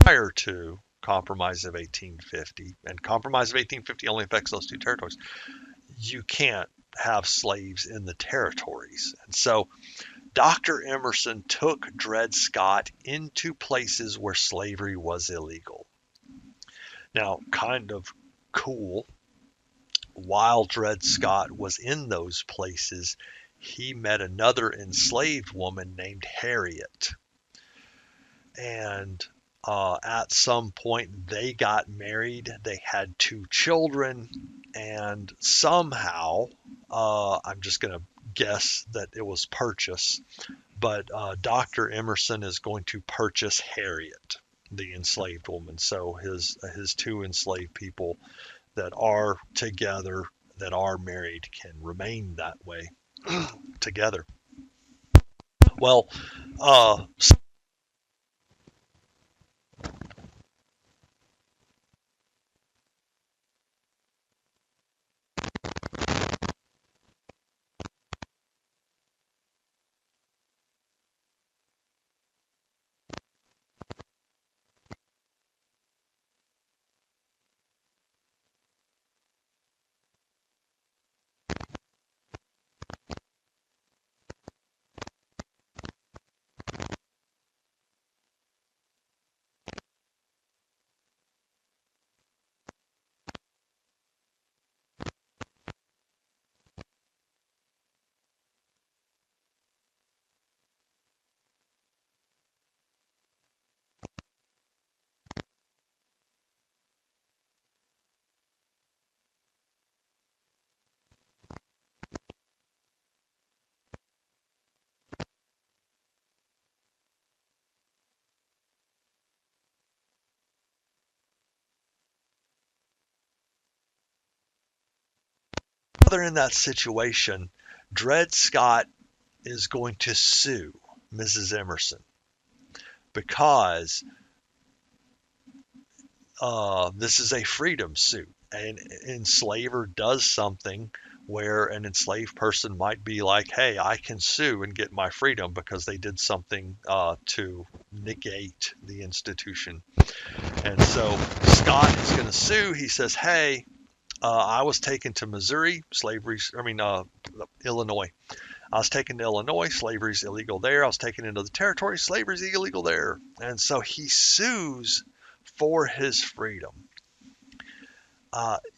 prior to Compromise of 1850, and Compromise of 1850 only affects those two territories, you can't have slaves in the territories. And so Dr. Emerson took Dred Scott into places where slavery was illegal. Now, kind of cool, while Dred Scott was in those places, he met another enslaved woman named Harriet. And at some point, they got married. They had two children. And somehow, I'm just going to guess that it was purchase, but Dr. Emerson is going to purchase Harriet, the enslaved woman. So his two enslaved people that are together, that are married, can remain that way together. Well, uh, they're in that situation. Dred Scott is going to sue Mrs. Emerson because this is a freedom suit. An enslaver does something where an enslaved person might be like, hey, I can sue and get my freedom because they did something to negate the institution. And so Scott is going to sue. He says, hey, I was taken to Missouri, Illinois. I was taken to Illinois, slavery's illegal there. I was taken into the territory, slavery's illegal there. And so he sues for his freedom.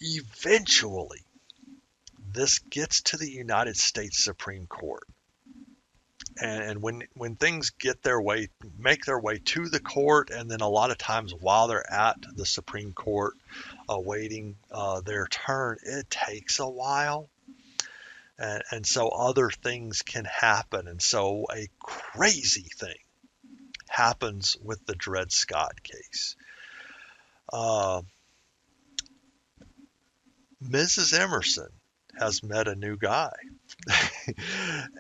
Eventually, this gets to the United States Supreme Court. And when things make their way to the court, and then a lot of times while they're at the Supreme Court awaiting their turn, it takes a while. And so other things can happen. And so a crazy thing happens with the Dred Scott case. Uh, Mrs. Emerson has met a new guy.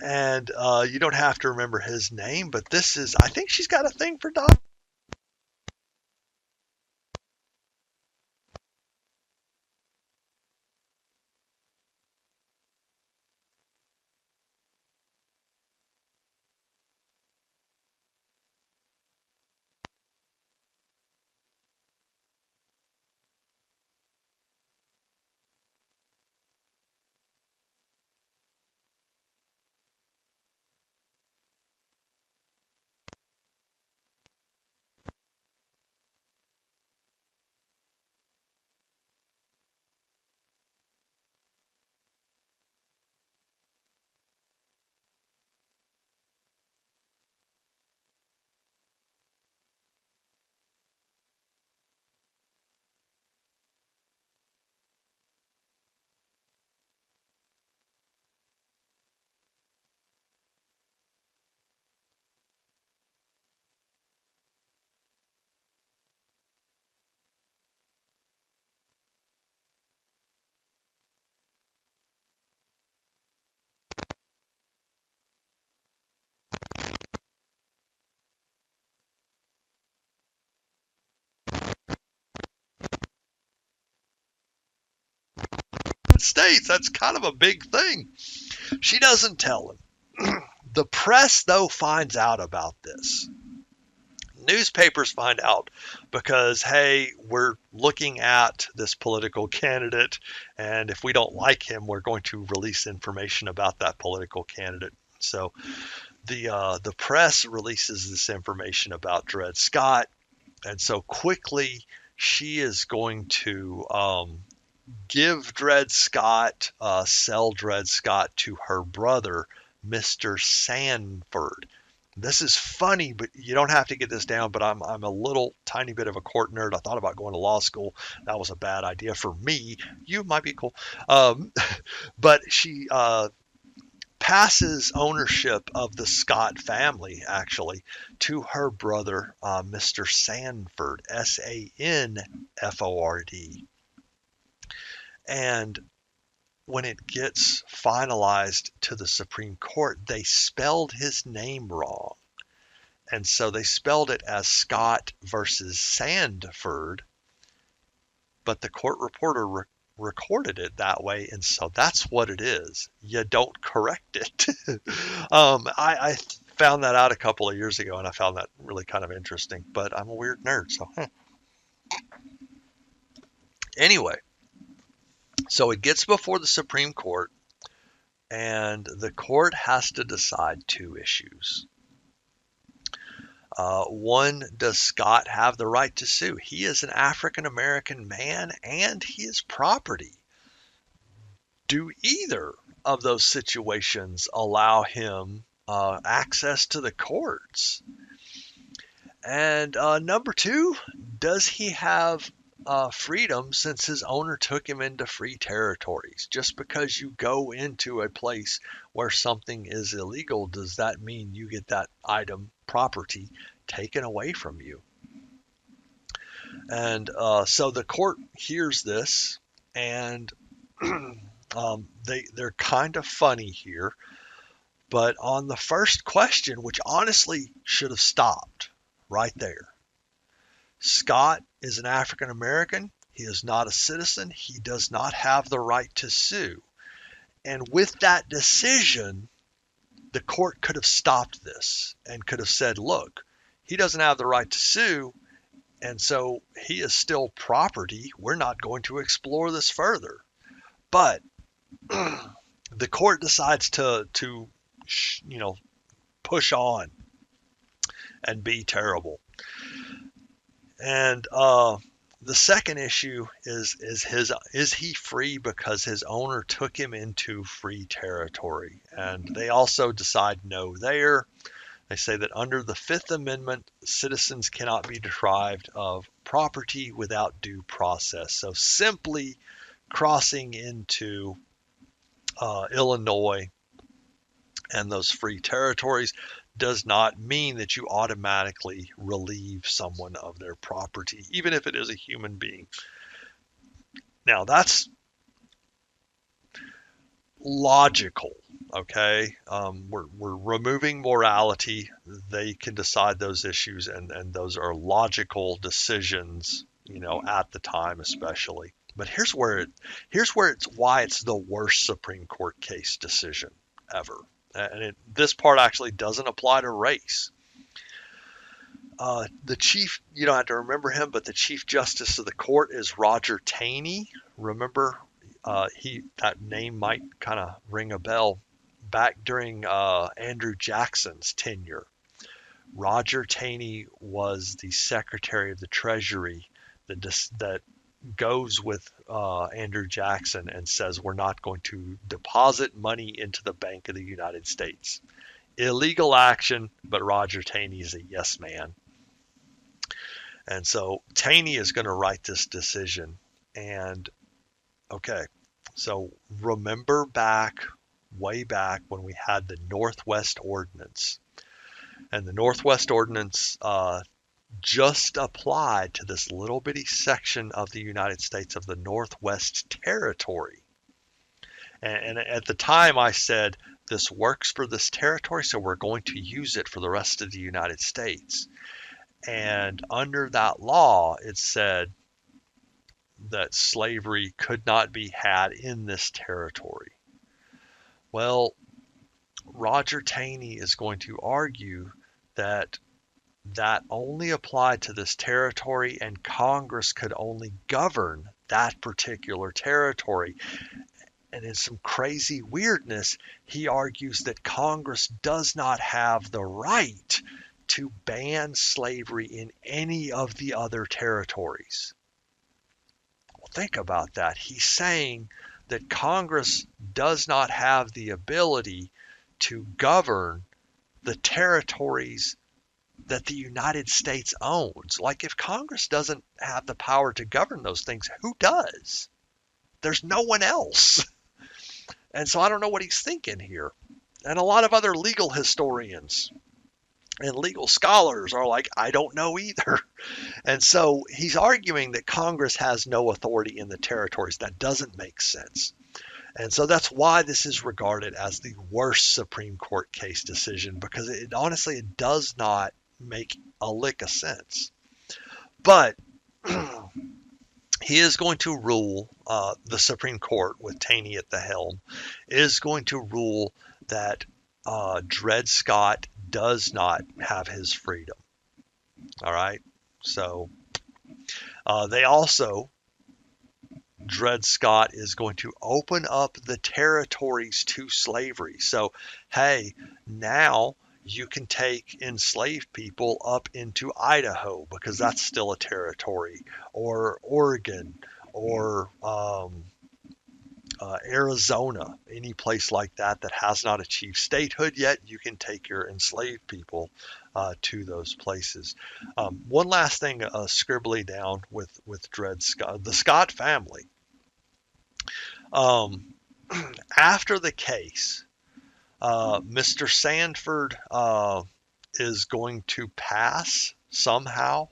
And you don't have to remember his name, but I think she's got a thing for dogs. States, that's kind of a big thing. She doesn't tell him. The press, though, finds out about this. Newspapers find out because, hey, we're looking at this political candidate, and if we don't like him, we're going to release information about that political candidate. So the press releases this information about Dred Scott, and so quickly she is going to give Dred Scott, sell Dred Scott to her brother, Mr. Sanford. This is funny, but you don't have to get this down. But I'm a little tiny bit of a court nerd. I thought about going to law school. That was a bad idea for me. You might be cool. But she passes ownership of the Scott family, actually, to her brother, Mr. Sanford, Sanford. And when it gets finalized to the Supreme Court, they spelled his name wrong. And so they spelled it as Scott versus Sandford, but the court reporter recorded it that way, and so that's what it is. You don't correct it. I found that out a couple of years ago, and I found that really kind of interesting, but I'm a weird nerd, so. Anyway, so it gets before the Supreme Court, and the court has to decide two issues. One, does Scott have the right to sue? He is an African American man and he is property. Do either of those situations allow him access to the courts? And number two, does he have freedom since his owner took him into free territories? Just because you go into a place where something is illegal, does that mean you get that item, property, taken away from you? And so the court hears this, and they're kind of funny here. But on the first question, which honestly should have stopped right there, Scott is an African American. He is not a citizen. He does not have the right to sue. And with that decision, the court could have stopped this and could have said, look, he doesn't have the right to sue, and so he is still property. We're not going to explore this further. But the court decides to push on and be terrible. And the second issue is he free because his owner took him into free territory? And they also decide no there. They say that under the Fifth Amendment, citizens cannot be deprived of property without due process. So simply crossing into Illinois and those free territories does not mean that you automatically relieve someone of their property, even if it is a human being. Now, that's logical, okay? We're removing morality. They can decide those issues, and those are logical decisions, at the time especially. But here's why it's the worst Supreme Court case decision ever. And this part actually doesn't apply to race. The chief, you don't have to remember him, but the Chief Justice of the court is Roger Taney. Remember, that name might kind of ring a bell. Back during Andrew Jackson's tenure, Roger Taney was the Secretary of the Treasury that goes with Andrew Jackson and says, we're not going to deposit money into the Bank of the United States. Illegal action, but Roger Taney is a yes man. And so Taney is going to write this decision. And okay, so remember way back when we had the Northwest Ordinance. And the Northwest Ordinance just applied to this little bitty section of the United States of the Northwest Territory. And at the time I said, this works for this territory, so we're going to use it for the rest of the United States. And under that law, it said that slavery could not be had in this territory. Well, Roger Taney is going to argue that that only applied to this territory, and Congress could only govern that particular territory. And in some crazy weirdness, he argues that Congress does not have the right to ban slavery in any of the other territories. Well, think about that. He's saying that Congress does not have the ability to govern the territories that the United States owns. Like, if Congress doesn't have the power to govern those things, who does? There's no one else. And so I don't know what he's thinking here. And a lot of other legal historians and legal scholars are like, I don't know either. And so he's arguing that Congress has no authority in the territories. That doesn't make sense. And so that's why this is regarded as the worst Supreme Court case decision, because it honestly, it does not make a lick of sense. But he is going to rule, the Supreme Court with Taney at the helm, is going to rule that Dred Scott does not have his freedom. All right. So they also, Dred Scott is going to open up the territories to slavery. So, hey, now you can take enslaved people up into Idaho, because that's still a territory, or Oregon, or Arizona, any place like that that has not achieved statehood yet. You can take your enslaved people to those places. One last thing, scribbly down with Dred Scott, the Scott family. After the case, Mr. Sanford is going to pass somehow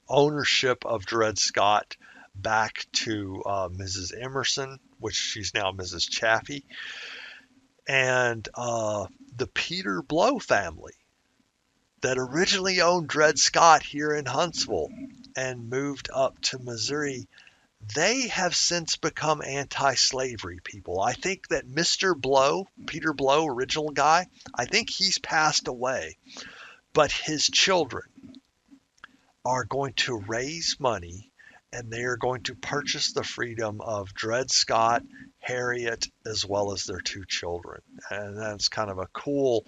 ownership of Dred Scott back to Mrs. Emerson, which she's now Mrs. Chaffee, and the Peter Blow family that originally owned Dred Scott here in Huntsville and moved up to Missouri. They have since become anti-slavery people. I think that Mr. Blow, Peter Blow, original guy, I think he's passed away. But his children are going to raise money, and they are going to purchase the freedom of Dred Scott, Harriet, as well as their two children. And that's kind of a cool,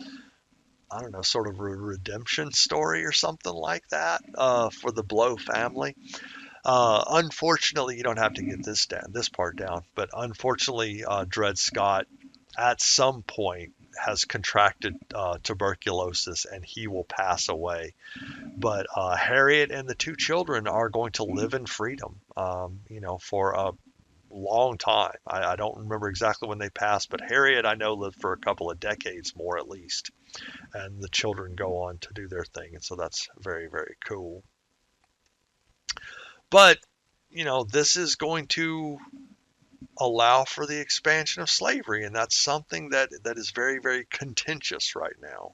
I don't know, sort of a redemption story or something like that for the Blow family. Unfortunately, you don't have to get this part down, but unfortunately, Dred Scott at some point has contracted tuberculosis, and he will pass away. But Harriet and the two children are going to live in freedom, for a long time. I don't remember exactly when they passed, but Harriet, I know, lived for a couple of decades more at least, and the children go on to do their thing, and so that's very, very cool. But, this is going to allow for the expansion of slavery, and that's something that is very, very contentious right now.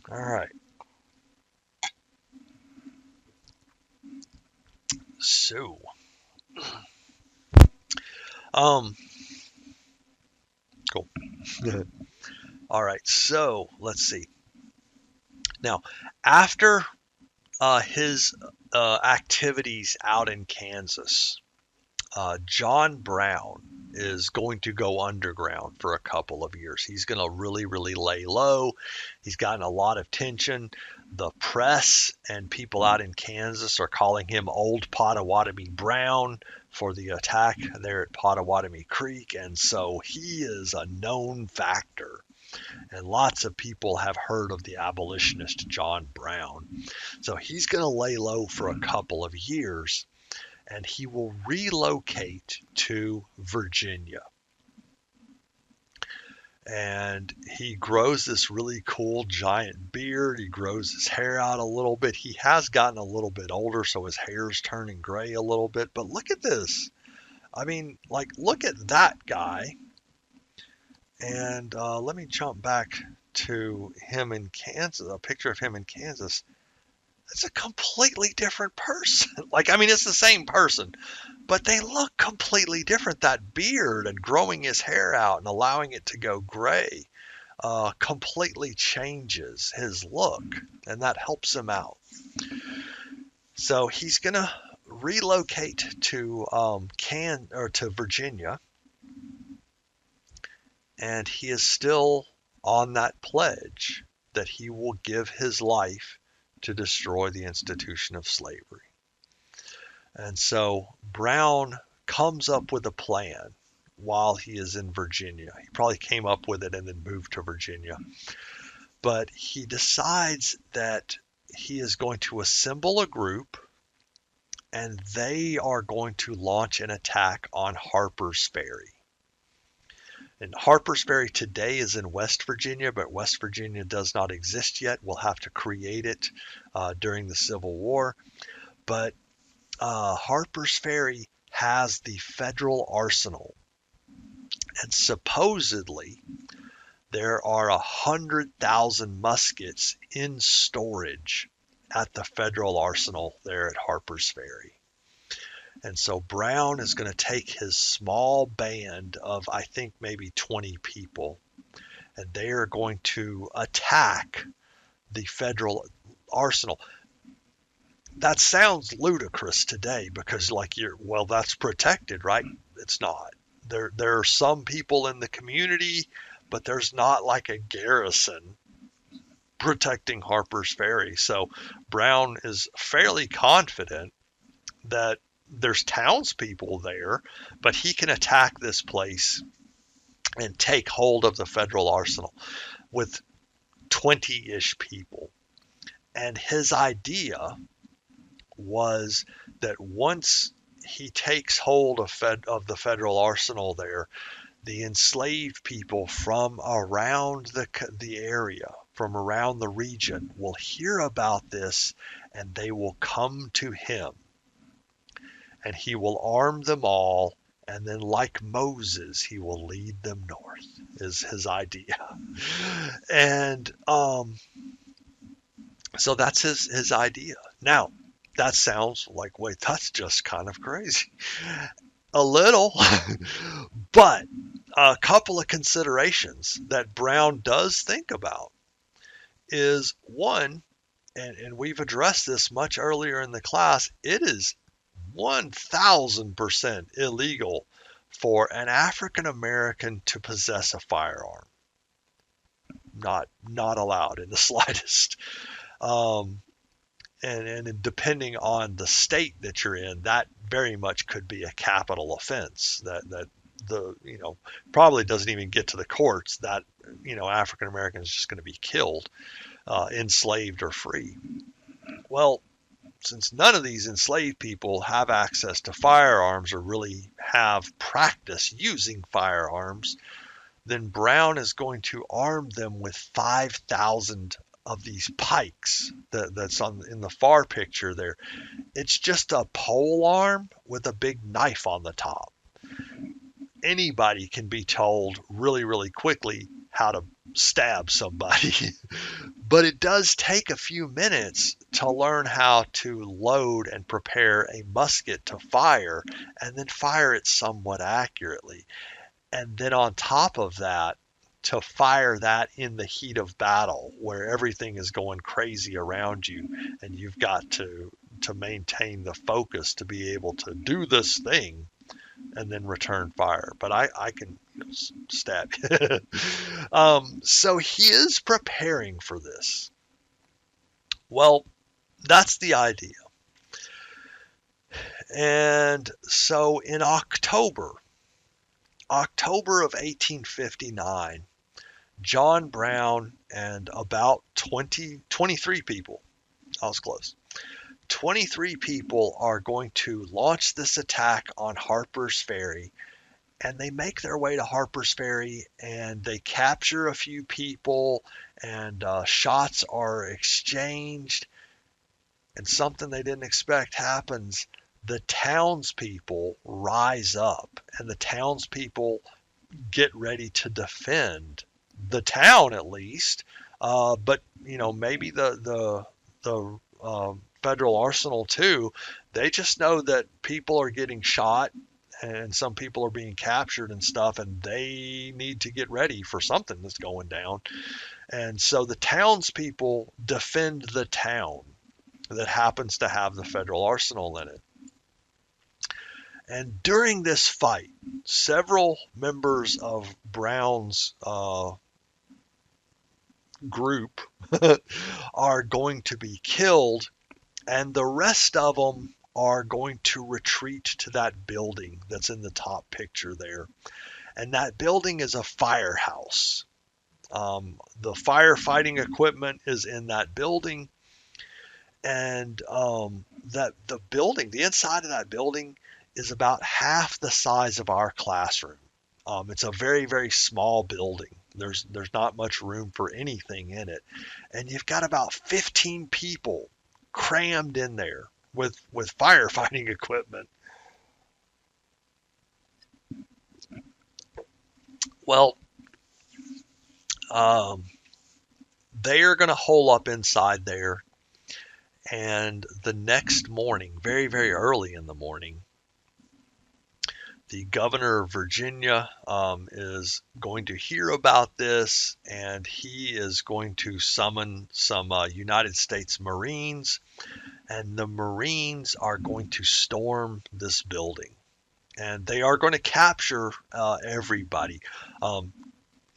All right. So, cool. All right, so let's see. Now, after his activities out in Kansas, John Brown is going to go underground for a couple of years. He's going to really, really lay low. He's gotten a lot of attention. The press and people out in Kansas are calling him Old Pottawatomie Brown for the attack there at Pottawatomie Creek, and so he is a known factor. And lots of people have heard of the abolitionist John Brown. So he's going to lay low for a couple of years, and he will relocate to Virginia. And he grows this really cool giant beard. He grows his hair out a little bit. He has gotten a little bit older, so his hair's turning gray a little bit. But look at this. I mean, look at that guy. And let me jump back to him in Kansas, a picture of him in Kansas. It's a completely different person. It's the same person, but they look completely different. That beard and growing his hair out and allowing it to go gray. completely changes his look, and that helps him out. So he's going to relocate to to Virginia, and he is still on that pledge that he will give his life to destroy the institution of slavery. And so Brown comes up with a plan while he is in Virginia. He probably came up with it and then moved to Virginia. But he decides that he is going to assemble a group, and they are going to launch an attack on Harper's Ferry. And Harper's Ferry today is in West Virginia, but West Virginia does not exist yet. We'll have to create it during the Civil War. But Harper's Ferry has the federal arsenal. And supposedly, there are 100,000 muskets in storage at the federal arsenal there at Harper's Ferry. And so Brown is going to take his small band of, I think, maybe 20 people, and they are going to attack the federal arsenal. That sounds ludicrous today because, that's protected, right? It's not. There are some people in the community, but there's not like a garrison protecting Harper's Ferry. So Brown is fairly confident that there's townspeople there, but he can attack this place and take hold of the federal arsenal with 20-ish people. And his idea was that once he takes hold of the federal arsenal there, the enslaved people from around the area, from around the region, will hear about this, and they will come to him. And he will arm them all, and then like Moses, he will lead them north, is his idea. And so that's his idea. Now, that sounds like, wait, that's just kind of crazy. A little, but a couple of considerations that Brown does think about is, one, and we've addressed this much earlier in the class, it is 1,000% illegal for an African American to possess a firearm. Not allowed in the slightest. And depending on the state that you're in, that very much could be a capital offense that probably doesn't even get to the courts. That African American is just going to be killed, enslaved or free. Well, since none of these enslaved people have access to firearms or really have practice using firearms, then Brown is going to arm them with 5,000 of these pikes that's in the far picture there. It's just a pole arm with a big knife on the top. Anybody can be told really, really quickly how to stab somebody. But it does take a few minutes to learn how to load and prepare a musket to fire, and then fire it somewhat accurately. And then on top of that, to fire that in the heat of battle where everything is going crazy around you, and you've got to maintain the focus to be able to do this thing and then return fire. But I can stab you. So he is preparing for this. Well, that's the idea. And so in October of 1859, John Brown and about 23 people, I was close, 23 people are going to launch this attack on Harper's Ferry, and they make their way to Harper's Ferry, and they capture a few people, and shots are exchanged, and something they didn't expect happens. The townspeople rise up, and the townspeople get ready to defend the town, at least. But maybe the federal arsenal too. They just know that people are getting shot, and some people are being captured and stuff, and they need to get ready for something that's going down. And so the townspeople defend the town that happens to have the federal arsenal in it. And during this fight, several members of Brown's group are going to be killed, and the rest of them are going to retreat to that building that's in the top picture there. And that building is a firehouse. The firefighting equipment is in that building, and that the building, the inside of that building, is about half the size of our classroom. It's a very, very small building. There's not much room for anything in it, and you've got about 15 people crammed in there with firefighting equipment. Well, they are going to hole up inside there, and the next morning, very, very early in the morning, the governor of Virginia is going to hear about this, and he is going to summon some United States Marines, and the Marines are going to storm this building, and they are going to capture everybody.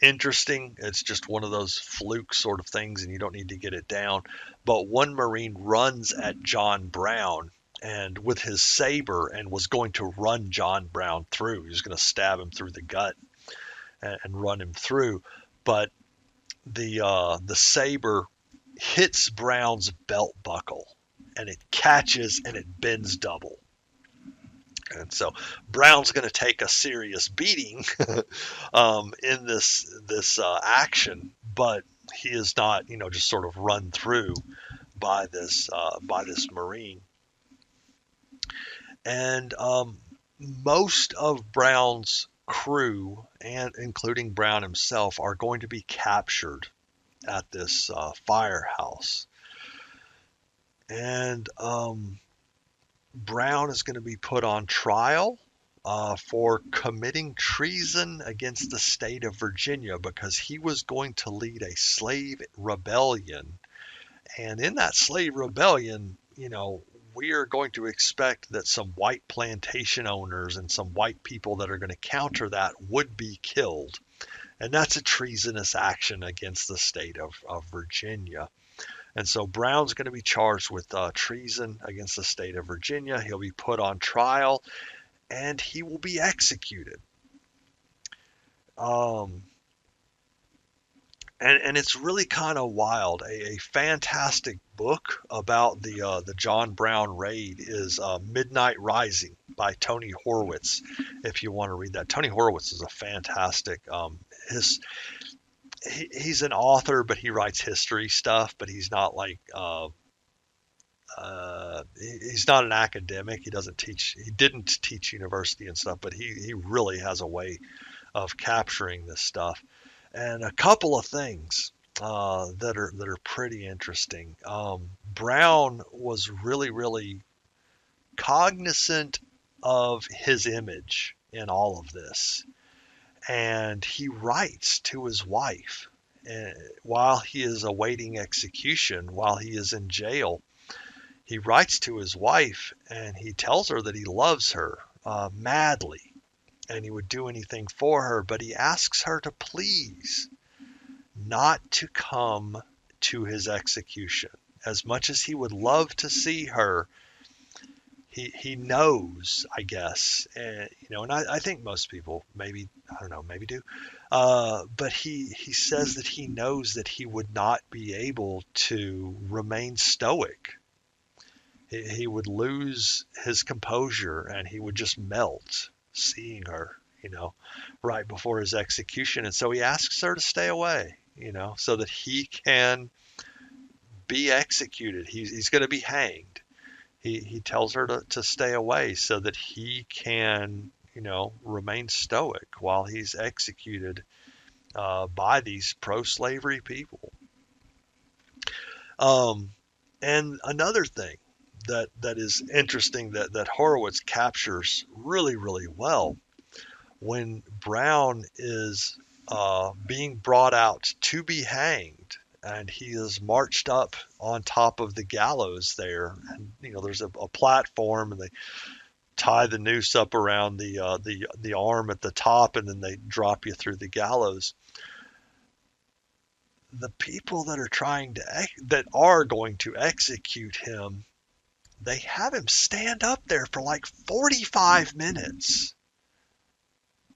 Interesting. It's just one of those fluke sort of things, and you don't need to get it down. But one Marine runs at John Brown and with his saber and was going to run John Brown through. He was going to stab him through the gut and run him through. But the saber hits Brown's belt buckle, and it catches and it bends double. And so Brown's going to take a serious beating in this action, but he is not, just sort of run through by this Marine. And most of Brown's crew, and including Brown himself, are going to be captured at this firehouse. And Brown is going to be put on trial for committing treason against the state of Virginia because he was going to lead a slave rebellion. And in that slave rebellion, we are going to expect that some white plantation owners and some white people that are going to counter that would be killed. And that's a treasonous action against the state of Virginia. And so Brown's going to be charged with treason against the state of Virginia. He'll be put on trial, and he will be executed. And it's really kind of wild. A fantastic book about the John Brown raid is Midnight Rising by Tony Horwitz, if you want to read that. Tony Horwitz is a fantastic he's an author, but he writes history stuff, but he's not like he's not an academic. He didn't teach university and stuff, but he really has a way of capturing this stuff. And a couple of things that are pretty interesting. Brown was really, really cognizant of his image in all of this. And he writes to his wife while he is awaiting execution, while he is in jail. He writes to his wife and he tells her that he loves her madly and he would do anything for her, but he asks her to please not to come to his execution. As much as he would love to see her, he knows, I guess, and I think most people maybe do, but he says that he knows that he would not be able to remain stoic. He would lose his composure and he would just melt seeing her, right before his execution. And so he asks her to stay away, so that he can be executed. He's going to be hanged. He tells her to stay away so that he can, remain stoic while he's executed by these pro-slavery people. And another thing that is interesting that Horowitz captures really, really well. When Brown is being brought out to be hanged, and he is marched up on top of the gallows there, and there's a platform, and they tie the noose up around the arm at the top, and then they drop you through the gallows. The people that are going to execute him, they have him stand up there for like 45 minutes.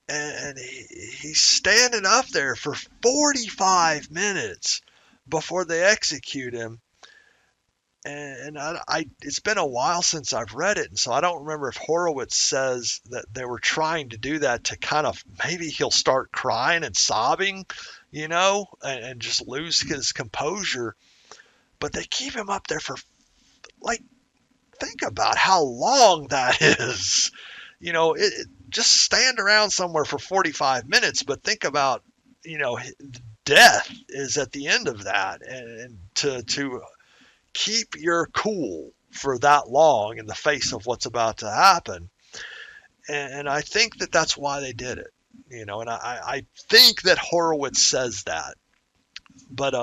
And he's standing up there for 45 minutes before they execute him. And it's been a while since I've read it, and so I don't remember if Horowitz says that they were trying to do that to kind of, maybe he'll start crying and sobbing, and just lose his composure. But they keep him up there for, like, think about how long that is. Just stand around somewhere for 45 minutes, but think about, death is at the end of that, and to keep your cool for that long in the face of what's about to happen. And I think that that's why they did it, and I think that Horowitz says that, but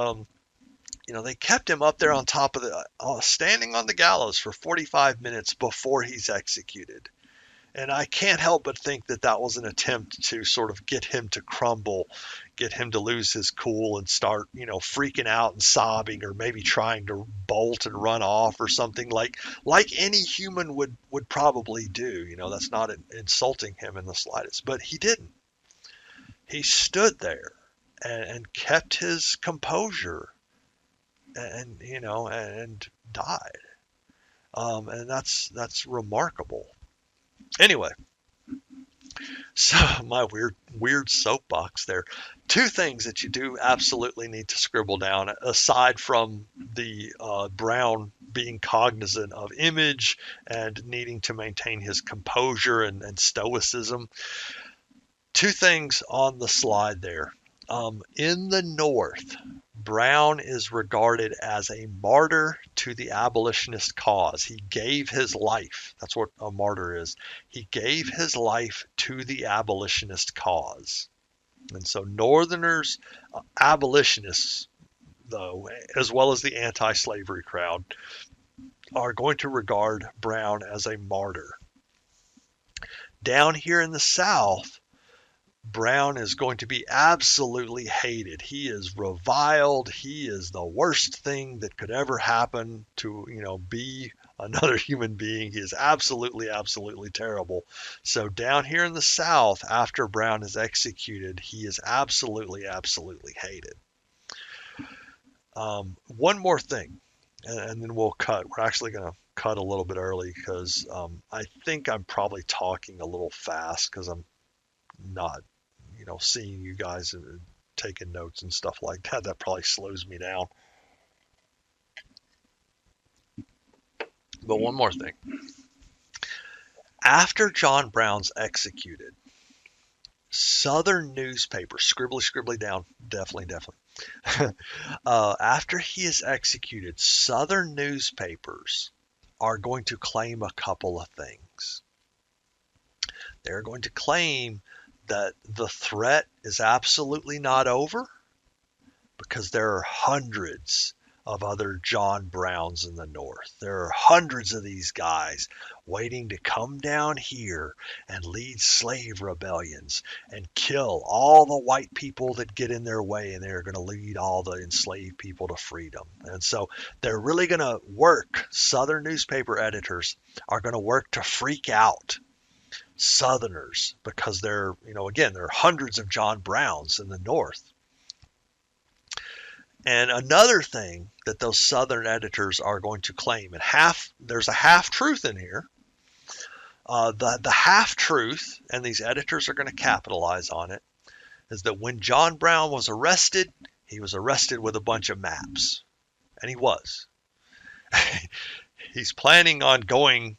they kept him up there on top of standing on the gallows for 45 minutes before he's executed. And I can't help but think that that was an attempt to sort of get him to crumble, get him to lose his cool and start, freaking out and sobbing, or maybe trying to bolt and run off or something like any human would probably do. That's not insulting him in the slightest, but he didn't. He stood there and kept his composure and died. And that's remarkable. Anyway, so my weird soapbox there. Two things that you do absolutely need to scribble down, aside from the Brown being cognizant of image and needing to maintain his composure and stoicism. Two things on the slide there. In the North, Brown is regarded as a martyr to the abolitionist cause. He gave his life. That's what a martyr is. He gave his life to the abolitionist cause. And so Northerners, abolitionists, though, as well as the anti-slavery crowd, are going to regard Brown as a martyr. Down here in the South, Brown is going to be absolutely hated. He is reviled. He is the worst thing that could ever happen to, be another human being. He is absolutely, absolutely terrible. So down here in the South, after Brown is executed, he is absolutely, absolutely hated. One more thing, and then we'll cut. We're actually going to cut a little bit early because I think I'm probably talking a little fast because I'm not seeing you guys taking notes and stuff like that. That probably slows me down. But one more thing. After John Brown's executed, Southern newspapers, scribbly down, definitely. After he is executed, Southern newspapers are going to claim a couple of things. They're going to claim that the threat is absolutely not over, because there are hundreds of other John Browns in the North. There are hundreds of these guys waiting to come down here and lead slave rebellions and kill all the white people that get in their way, and they're going to lead all the enslaved people to freedom. And so they're really going to work, Southern newspaper editors are going to work to freak out Southerners, because there are hundreds of John Browns in the North. And another thing that those Southern editors are going to claim, and there's a half truth in here. The half truth, and these editors are going to capitalize on it, is that when John Brown was arrested, he was arrested with a bunch of maps, and he was. He's planning on going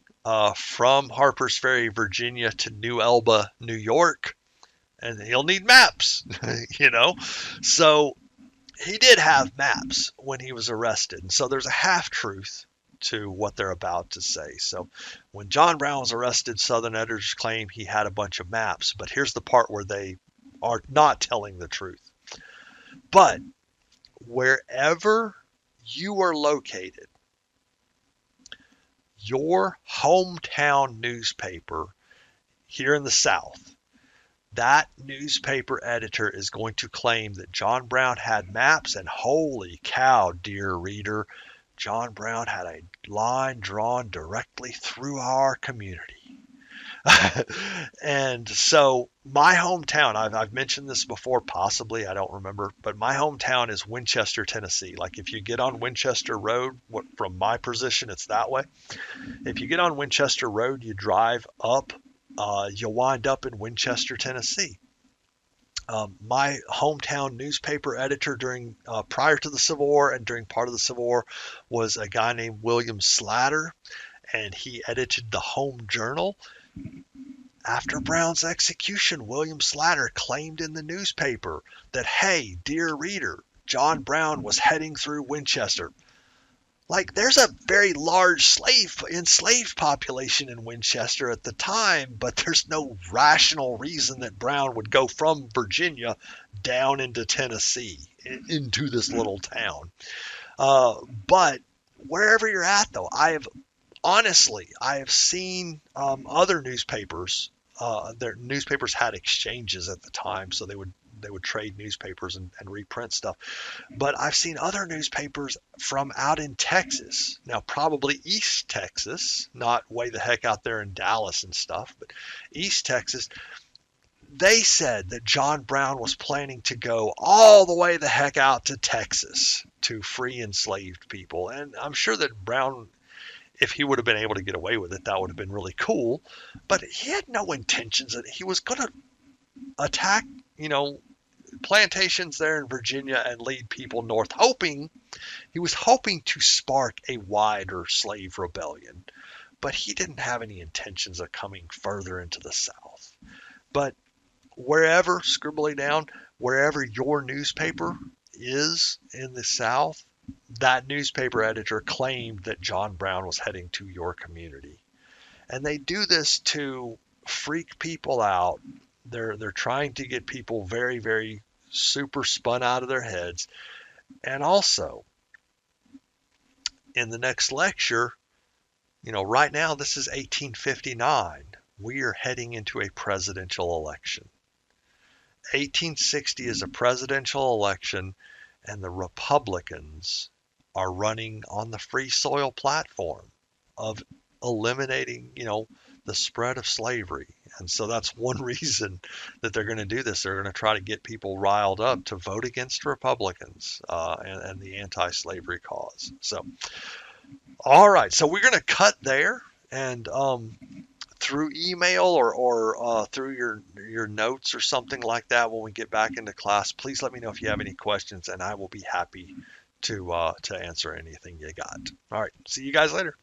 from Harpers Ferry, Virginia to New Elba, New York, and he'll need maps, So he did have maps when he was arrested. And so there's a half-truth to what they're about to say. So when John Brown was arrested, Southern editors claim he had a bunch of maps, but here's the part where they are not telling the truth. But wherever you are located, your hometown newspaper here in the South, that newspaper editor is going to claim that John Brown had maps, and holy cow, dear reader, John Brown had a line drawn directly through our community. And so my hometown, I've mentioned this before, possibly, I don't remember, but my hometown is Winchester, Tennessee. Like if you get on Winchester Road, from my position, it's that way. If you get on Winchester Road, you drive up, you'll wind up in Winchester, Tennessee. My hometown newspaper editor during prior to the Civil War and during part of the Civil War was a guy named William Slatter, and he edited the Home Journal. After Brown's execution, William Slatter claimed in the newspaper that, hey, dear reader, John Brown was heading through Winchester. Like, there's a very large enslaved population in Winchester at the time, but there's no rational reason that Brown would go from Virginia down into Tennessee, into this little town. But wherever you're at, though, I have seen other newspapers. Their newspapers had exchanges at the time, so they would trade newspapers and reprint stuff. But I've seen other newspapers from out in Texas, now probably East Texas, not way the heck out there in Dallas and stuff, but East Texas. They said that John Brown was planning to go all the way the heck out to Texas to free enslaved people. And I'm sure that Brown, if he would have been able to get away with it, that would have been really cool. But he had no intentions that he was going to attack, plantations there in Virginia and lead people north, he was hoping to spark a wider slave rebellion, but he didn't have any intentions of coming further into the South. But wherever, scribbly down, wherever your newspaper is in the South, that newspaper editor claimed that John Brown was heading to your community. And they do this to freak people out. They're trying to get people very, very super spun out of their heads. And also, in the next lecture, right now this is 1859. We are heading into a presidential election. 1860 is a presidential election, and the Republicans are running on the Free Soil platform of eliminating, the spread of slavery. And so that's one reason that they're going to do this. They're going to try to get people riled up to vote against Republicans and the anti-slavery cause. So, all right. So we're going to cut there, and through email or through your notes or something like that when we get back into class, please let me know if you have any questions, and I will be happy to answer anything you got. All right. See you guys later.